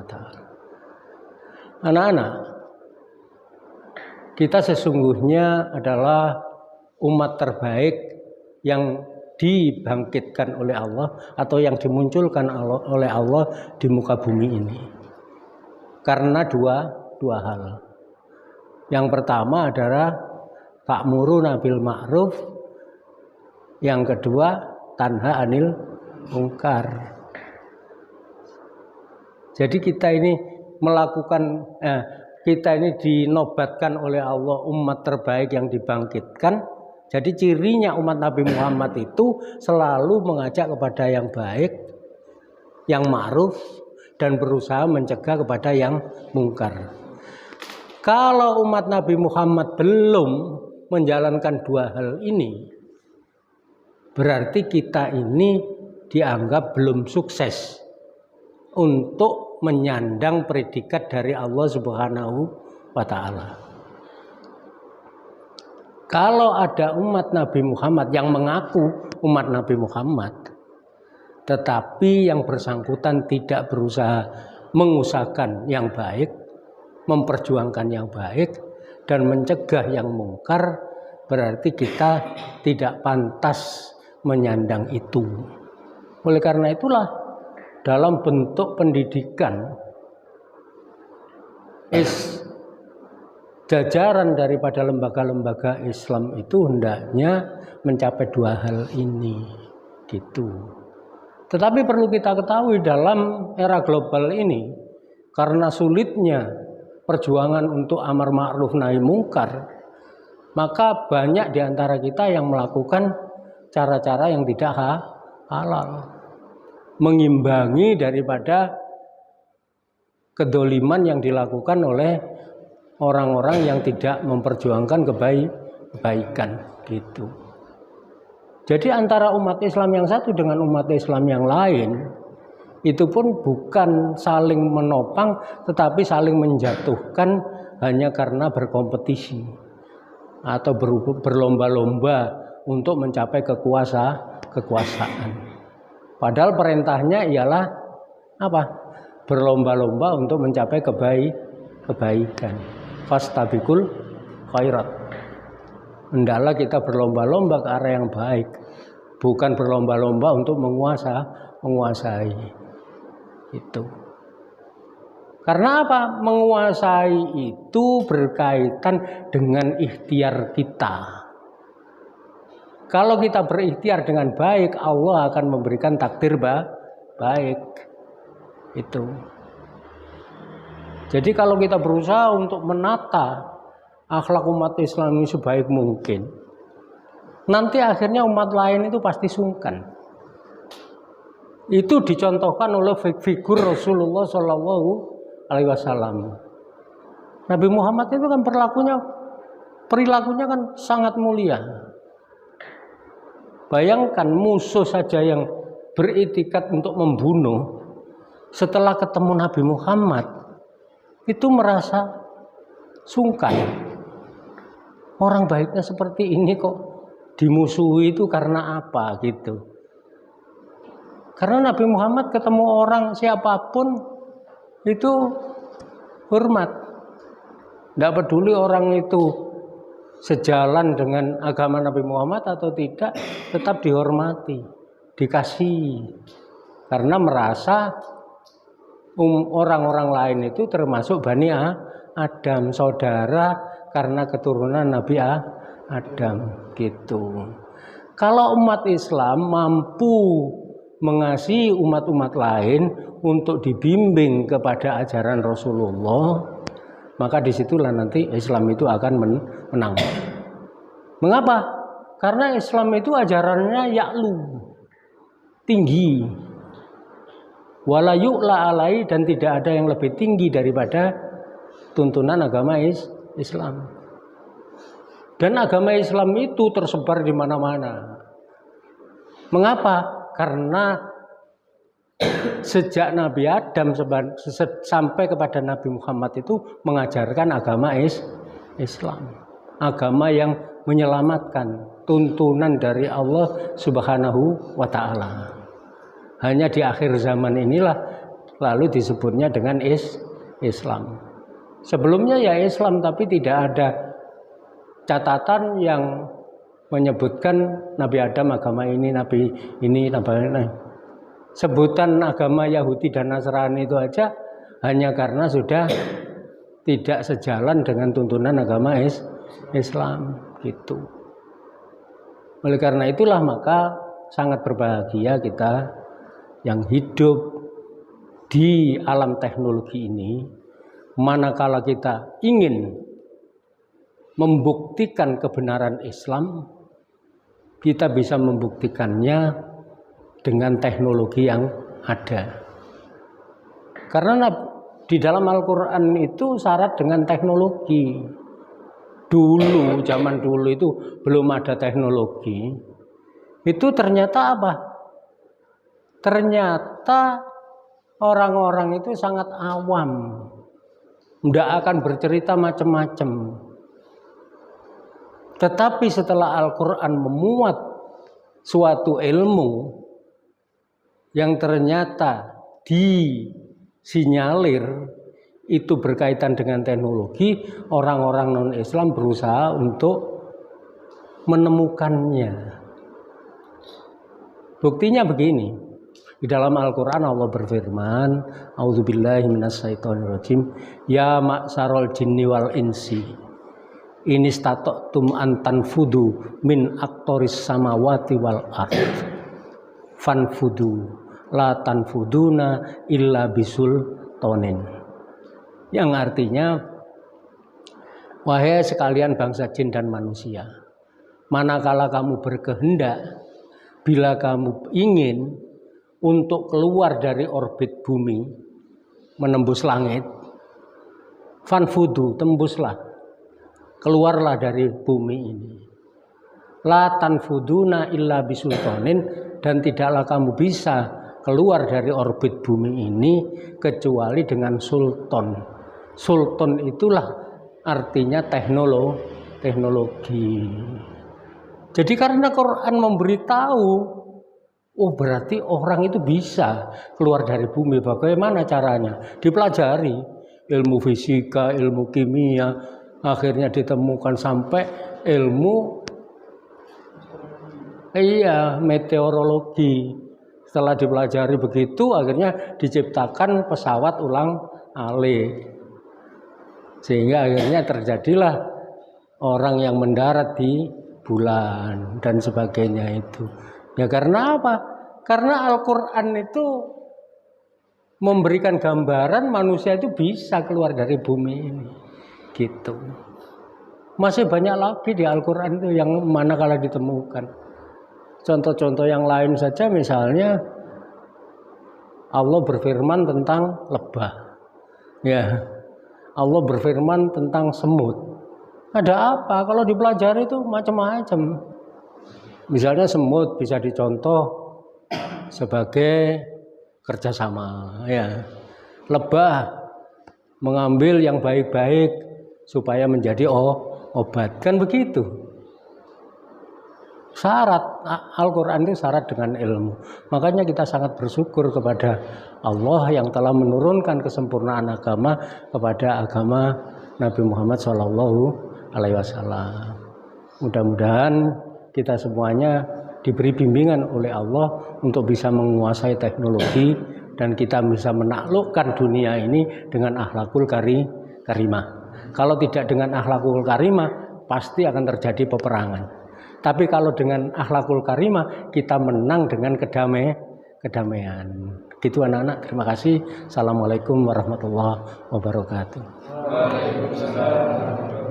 wa ta'ala. Anak-anak, kita sesungguhnya adalah umat terbaik yang dibangkitkan oleh Allah atau yang dimunculkan oleh Allah di muka bumi ini. Karena dua hal. Yang pertama adalah ta'muruna bil ma'ruf, yang kedua tanha anil munkar. Jadi kita ini kita ini dinobatkan oleh Allah umat terbaik yang dibangkitkan. Jadi cirinya umat Nabi Muhammad itu selalu mengajak kepada yang baik, yang ma'ruf, dan berusaha mencegah kepada yang mungkar. Kalau umat Nabi Muhammad belum menjalankan dua hal ini, berarti kita ini dianggap belum sukses untuk menyandang predikat dari Allah Subhanahu wa ta'ala. Kalau ada umat Nabi Muhammad yang mengaku umat Nabi Muhammad, tetapi yang bersangkutan tidak berusaha mengusahakan yang baik, memperjuangkan yang baik, dan mencegah yang mungkar, berarti kita tidak pantas menyandang itu. Oleh karena itulah, dalam bentuk pendidikan, jajaran daripada lembaga-lembaga Islam itu hendaknya mencapai dua hal ini, gitu. Tetapi perlu kita ketahui dalam era global ini, karena sulitnya perjuangan untuk amar ma'ruf nahi mungkar, maka banyak di antara kita yang melakukan cara-cara yang tidak halal, mengimbangi daripada kedoliman yang dilakukan oleh orang-orang yang tidak memperjuangkan kebaikan, gitu. Jadi antara umat Islam yang satu dengan umat Islam yang lain itu pun bukan saling menopang, tetapi saling menjatuhkan hanya karena berkompetisi atau berlomba-lomba untuk mencapai kekuasaan. Padahal perintahnya ialah apa? Berlomba-lomba untuk mencapai kebaikan. Fastabiqul khairat. Hendaklah kita berlomba-lomba ke arah yang baik, bukan berlomba-lomba untuk menguasai. Itu. Karena apa? Menguasai itu berkaitan dengan ikhtiar kita. Kalau kita berikhtiar dengan baik, Allah akan memberikan takdir baik. Itu. Jadi kalau kita berusaha untuk menata akhlak umat Islam ini sebaik mungkin, nanti akhirnya umat lain itu pasti sungkan. Itu dicontohkan oleh figur Rasulullah Shallallahu Alaihi Wasallam. Nabi Muhammad itu kan perilakunya kan sangat mulia. Bayangkan musuh saja yang beritikat untuk membunuh, setelah ketemu Nabi Muhammad itu merasa sungkan. Orang baiknya seperti ini kok dimusuhi, itu karena apa gitu. Karena Nabi Muhammad ketemu orang siapapun itu hormat. Tidak peduli orang itu sejalan dengan agama Nabi Muhammad atau tidak, tetap dihormati, dikasihi. Karena merasa orang-orang lain itu termasuk Bani Adam, saudara karena keturunan Nabi Adam, gitu. Kalau umat Islam mampu mengasihi umat-umat lain untuk dibimbing kepada ajaran Rasulullah, maka disitulah nanti Islam itu akan menang. Mengapa? Karena Islam itu ajarannya ya'lu, tinggi, wala yu'la alai, dan tidak ada yang lebih tinggi daripada tuntunan agama Islam. Dan agama Islam itu tersebar di mana-mana. Mengapa? Karena sejak Nabi Adam sampai kepada Nabi Muhammad itu mengajarkan agama Islam, agama yang menyelamatkan, tuntunan dari Allah Subhanahu wa ta'ala. Hanya di akhir zaman inilah lalu disebutnya dengan Islam. Sebelumnya ya Islam, tapi tidak ada catatan yang menyebutkan Nabi Adam agama ini, Nabi ini, Nabi ini. Sebutan agama Yahudi dan Nasrani itu aja hanya karena sudah tidak sejalan dengan tuntunan agama Islam gitu. Oleh karena itulah maka sangat berbahagia kita yang hidup di alam teknologi ini, manakala kita ingin membuktikan kebenaran Islam, kita bisa membuktikannya dengan teknologi yang ada. Karena di dalam Al-Quran itu syarat dengan teknologi. Dulu, zaman dulu itu belum ada teknologi. Itu ternyata apa? Ternyata orang-orang itu sangat awam. Tidak akan bercerita macam-macam. Tetapi setelah Al-Quran memuat suatu ilmu yang ternyata disinyalir itu berkaitan dengan teknologi, orang-orang non-Islam berusaha untuk menemukannya. Buktinya begini, di dalam Al-Quran Allah berfirman, A'udzubillahi minasyaitonirrajim, ya ma'syarul jinni wal insi ini stata'tum an tanfudu min aqtoris samawati wal ard fanfudu la tanfuduna illa bisultanin. Yang artinya, wahai sekalian bangsa jin dan manusia, manakala kamu berkehendak, bila kamu ingin untuk keluar dari orbit bumi, menembus langit, fanfudu, tembuslah, keluarlah dari bumi ini. La tanfuduna illa bisultanin, dan tidaklah kamu bisa keluar dari orbit bumi ini kecuali dengan sultan. Sultan itulah artinya teknologi. Jadi karena Quran memberitahu, oh berarti orang itu bisa keluar dari bumi. Bagaimana caranya? Dipelajari ilmu fisika, ilmu kimia, akhirnya ditemukan sampai ilmu meteorologi. Setelah dipelajari begitu, akhirnya diciptakan pesawat ulang-alik. Sehingga akhirnya terjadilah orang yang mendarat di bulan dan sebagainya itu. Ya karena apa? Karena Al-Quran itu memberikan gambaran manusia itu bisa keluar dari bumi ini. Gitu. Masih banyak lagi di Al-Quran itu yang manakala ditemukan. Contoh-contoh yang lain saja, misalnya Allah berfirman tentang lebah. Ya. Allah berfirman tentang semut. Ada apa? Kalau dipelajari itu macam-macam. Misalnya semut bisa dicontoh sebagai kerjasama. Ya. Lebah mengambil yang baik-baik supaya menjadi obat, kan begitu. Syarat Al-Quran itu syarat dengan ilmu. Makanya kita sangat bersyukur kepada Allah yang telah menurunkan kesempurnaan agama kepada agama Nabi Muhammad SAW. Mudah-mudahan kita semuanya diberi bimbingan oleh Allah untuk bisa menguasai teknologi dan kita bisa menaklukkan dunia ini dengan akhlakul karimah. Kalau tidak dengan akhlakul karimah, pasti akan terjadi peperangan. Tapi kalau dengan akhlakul karimah, kita menang dengan kedamaian. Gitu anak-anak, terima kasih. Assalamualaikum warahmatullahi wabarakatuh. Waalaikumsalam.